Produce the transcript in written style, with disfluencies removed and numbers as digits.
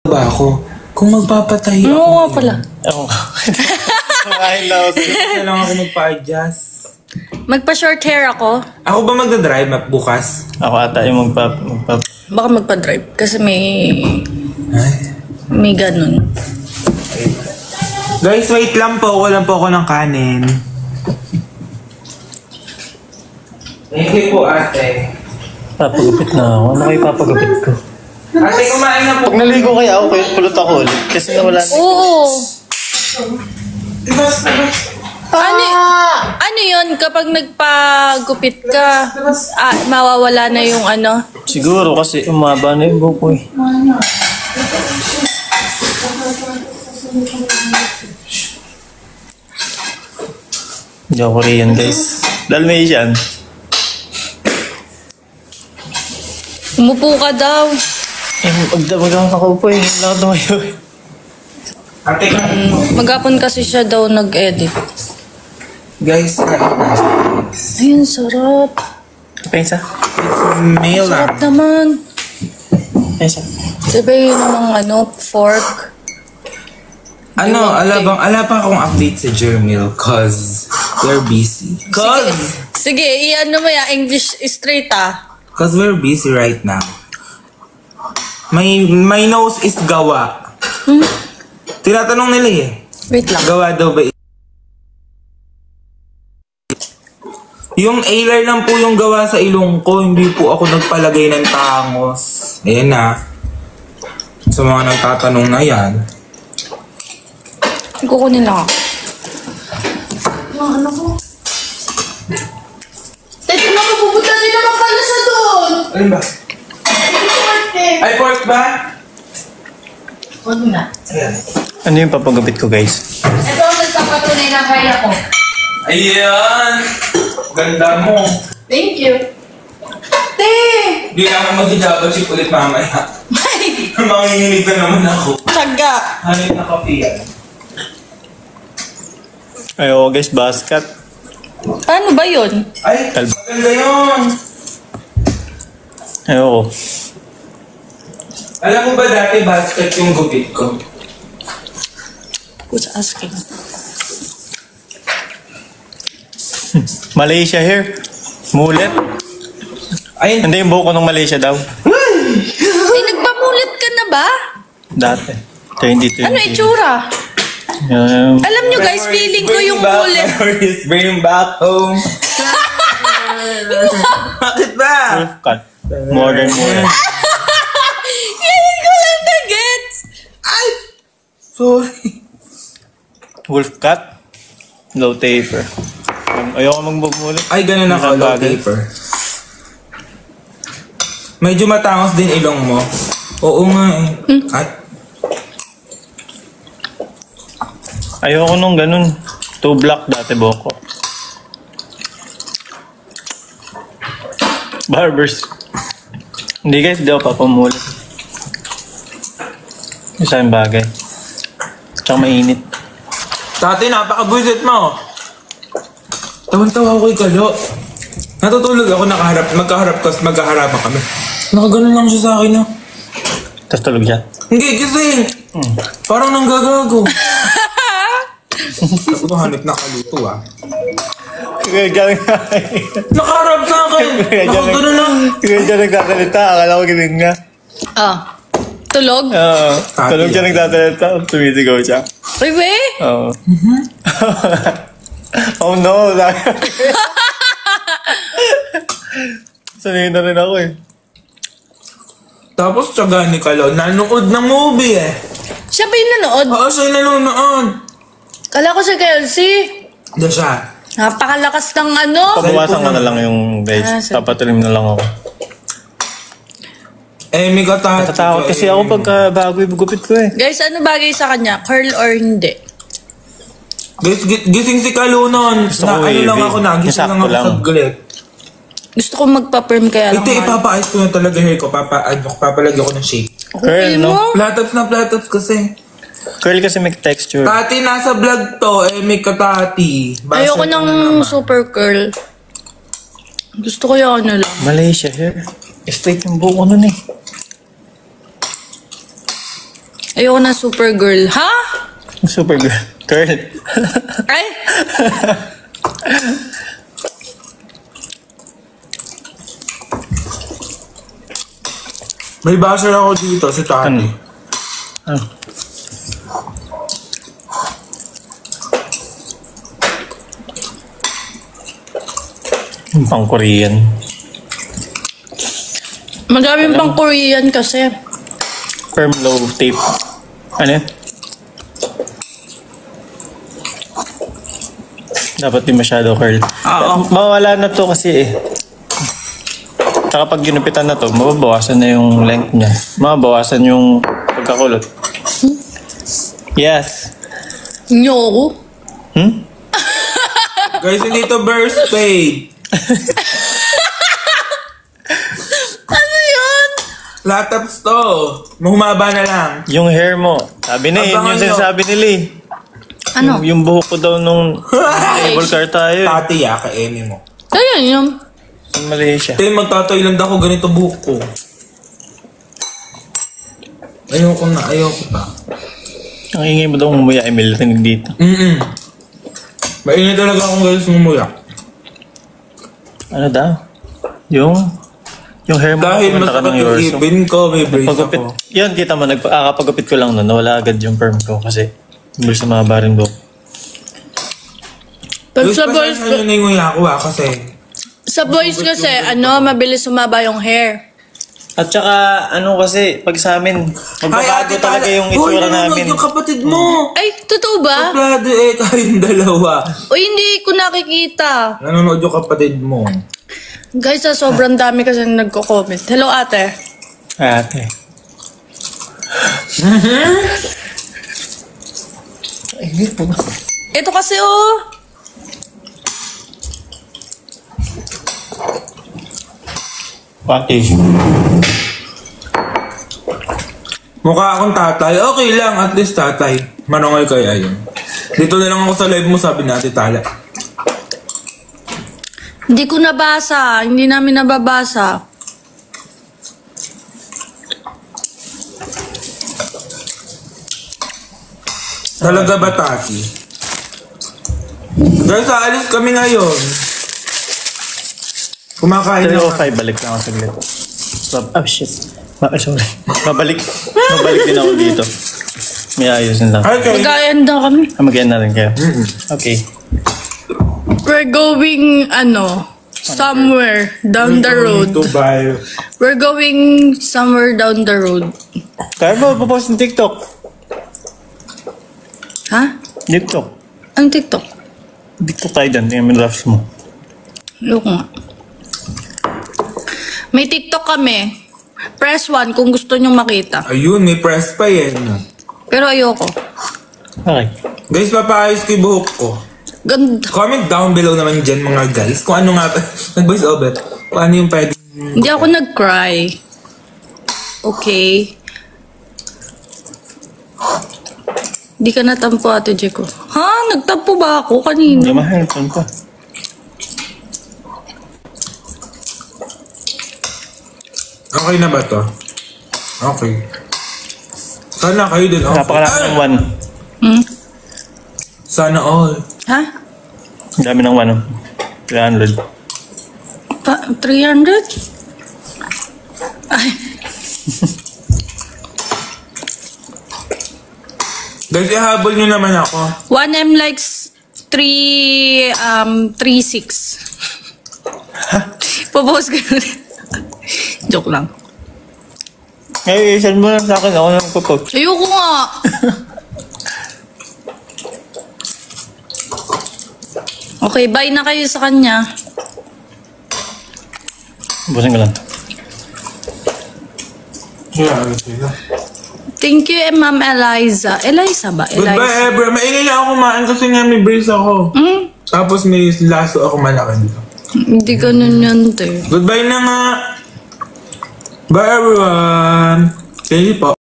ba ako? Kung magpapatay ako. Oo nga pala. Oo. Kumain lang ako. Kasi lang ako magpa-adjust. Magpa-short hair ako. Ako ba magdadrive bukas? Ako ata yung Baka magpa-drive. Kasi Ay. may ganun. Guys, wait lang po. Walang po ako ng kanin. Thank you po, ate. Papagupit na ako. Ano kayo papagupit ko? Ate, kumain na po. Pag naligo kaya ako, pulot ako ulit. Kasi nawala na. Oo. Ano yun? Kapag nagpagupit ka, mawawala na yung ano? Siguro kasi umaba na yung buko eh. Hindi ako Korean guys. Dalmatian. Umupo ka daw. Magdamagang ako po eh. Wala ko tumayo eh. Ate, kain mo. Maghapon kasi siya daw nag-edit. Guys, kain na. Ayun, sarap. Pensa? Mail Sarap lang. naman. Pensa? Diba yun namang fork? Ala pa akong update sa Jermil cause we're busy. Sige, i-ano mo yan, English straight Cause we're busy right now. My nose is gawa. Tinatanong nila eh. Wait lang. Gawa daw ba? Yung ailer lang po yung gawa sa ilong ko. Hindi po ako nagpalagay ng tangos. Ayan na. Sa mga nagtatanong na yan. Kukunin lang ako. Mga ano ko? Teka na, mapupunta rin naman pala sa doon. Ano ba? Ay, pork ba? Huwag na. Ayan. Ano yung papagupit ko guys? Ito ang nagpapatunay na kaya ko. Ayan! Ganda mo. Thank you. Te! Hindi na ako mag-double ulit mamaya. Manginginig na naman ako. Tsaga. Hanip na kape yan. Ayoko guys, basket. Ano ba yun? Ay, maganda yun. Ayoko. Alam mo ba dati basket yung gupit ko? Who's asking? Malaysia hair. Mulet. Ay, Hindi yung buhok ko ng Malaysia daw. Ay, nagpamulit ka na ba? Dati. 2020. Ano itsura? Alam nyo guys, feeling ko yung mulit. Memories, bring back home. Bakit ba? Wolf cut. Modern mulet. Feeling ko lang na gets. Ay! Sorry. Wolf cut. Low taper. Ayoko magbumulit. Ay, ganun ako, Isang low bagay. paper. Medyo matangos din ilong mo. Oo nga eh. Ay, Ayoko nung ganun. 2 black dati buhok ko. Barbers. Hindi guys, di ako papamulit. Isang bagay. Tsaka mainit. Tati, napaka-buisit mo. Tawan-tawa ako kay Kalo. Natutulog ako, magkaharap kami. Nakaganon lang siya sa akin, no? Tapos tulog siya. Hindi, gising. Parang nanggagago. Ako ba hanip na kaluto, ah. Kaya dyan Nakaharap sa akin. Nakaganon lang. nagtatalita. Akala ko giling nga. Tulog? Oo. Tulog siya nagtatalita. Tumisigaw siya. Uy, we? Oo. Oh no. Sanay na rin ako eh. Tapos tiyaga ni Kalo, nanood ng movie eh. Siya ba yung nanood? Oo, siya yung nanonood. Kala ko si Kelsey. Hindi siya. Napakalakas ng ano. Pabawasan ko na lang yung veg. sige. Papatulim na lang ako. Eh, may katahati. Natatakot kasi ako pagka bago yung gupit ko eh. Guys, ano bagay sa kanya? Curl or hindi? Guys, gising si Kalo noon. Gusto Na, ko ano wavy. lang ako na, gising Yung lang sakto ako lang. sa glit. Gusto ko magpa-perm kaya lang. Ito, ipapaayos ko na talaga hair ko. Papalagyan ko ng shape. Curl, no? Platops na platops kasi. Curl kasi may texture. Tati, nasa vlog to. Eh, may katati. Basher Ayoko ka na ng naman. super curl. Gusto ko yung ano lang. Malaysia hair. Straight yung buko nun eh. Ayoko na Supergirl. Ha? Super girl. Girl. Ay! May basher ako dito, si Tati. Ano? Yung pang Korean. Madaming pang Korean kasi. Firm low tape. Ano yan? Dapat di masyado curl. Oo. Mawala na to kasi eh. Saka pag ginupitan na to, mababawasan na yung length niya. Mababawasan yung pagkakulot. Yes. Nyoko. Hmm? Guys, hindi to burst fade. Ano yun? Lataps to. Humaba na lang. Yung hair mo. Sabi na yun Abangan yung nyo. sinasabi nila eh. Ano? Yung buhok ko daw nung table car tayo eh. Tati, ka-emi mo. Ayun yun. Sa Malaysia. Tayo magtatoyland ako, ganito buhok ko. Ayoko pa. Ang ingay mo daw umuya, Emil. Rinig dito. Mainit talaga akong guys ngumuya. Ano daw? Yung hair mo. Dahil pumunta ka masakit ng yung Yorso. ipin ko, may brace Pagupit. ako. Yan, kita mo. Kapagupit ko lang nun. Nawala agad yung perm ko kasi bilis sa mga barin buhok. Pag Guys, sa boys, pasensya nyo na yung nguya ko kasi. sa boys kasi, mabilis sumaba yung hair. At saka, ano kasi, pag sa amin, magbabago talaga yung itsura namin. Yung kapatid mo. Ay, totoo ba? Plado kayong dalawa. O hindi ko nakikita. Nanonood yung kapatid mo. Guys, sobrang dami kasi nagko-comment. Hello, ate. Ate. Ay, hindi po. Ito kasi, oh. Pati. Mukha akong tatay. Okay lang, at least tatay. Manongay kaya yun. Dito na lang ako sa live mo, sabi natin Tala. Hindi ko nabasa. Hindi namin nababasa. Talaga ba, Tati? Guys, aalis kami ngayon. Kumakain na. 3:05, balik lang ako saglit. Oh shit. Sorry. Mabalik din ako dito. May ayusin lang. Okay. Magayan daw kami. Mag-end na rin kayo. Okay. We're going, somewhere down the road. To buy. We're going somewhere down the road. Kaya mo, papost ng TikTok. Ha? TikTok. Ang TikTok? TikTok tayo dyan. Tingnan mo yung drafts mo. Ayoko nga. May TikTok kami. Press 1 kung gusto nyong makita. Ayun, may press pa yan. Pero ayoko. Okay. Guys, papaayos ko yung buhok ko. Ganda. Comment down below naman dyan mga guys. Kung ano nga, nag-voice over. Kung ano yung pwede. Hindi ako nag-cry. Okay. Di ka natampo, Ate Jeko. Ha? Nagtampo ba ako kanina? Hindi mahal. Saan pa? Okay na ba to? Okay. Sana kayo din. Okay. Napakalaki ng one. Hmm? Sana all. Ha? Ang dami ng one. 300. 300? Ay, Guys, ihabol nyo naman ako. 1M likes 36. Popost ko na. Joke lang. Eh, send mo lang sa akin. Ako nang popost. Ayoko nga. Okay, bye na kayo sa kanya. Busin ko lang. Thank you, Ma'am Eliza. Eliza ba? Goodbye, Eliza. Ebra. Maingay na ako kumain kasi nga may brace ako. Tapos may laso ako malaki dito. Hindi ganun yun, te. Goodbye na nga. Bye, everyone. Thank you po.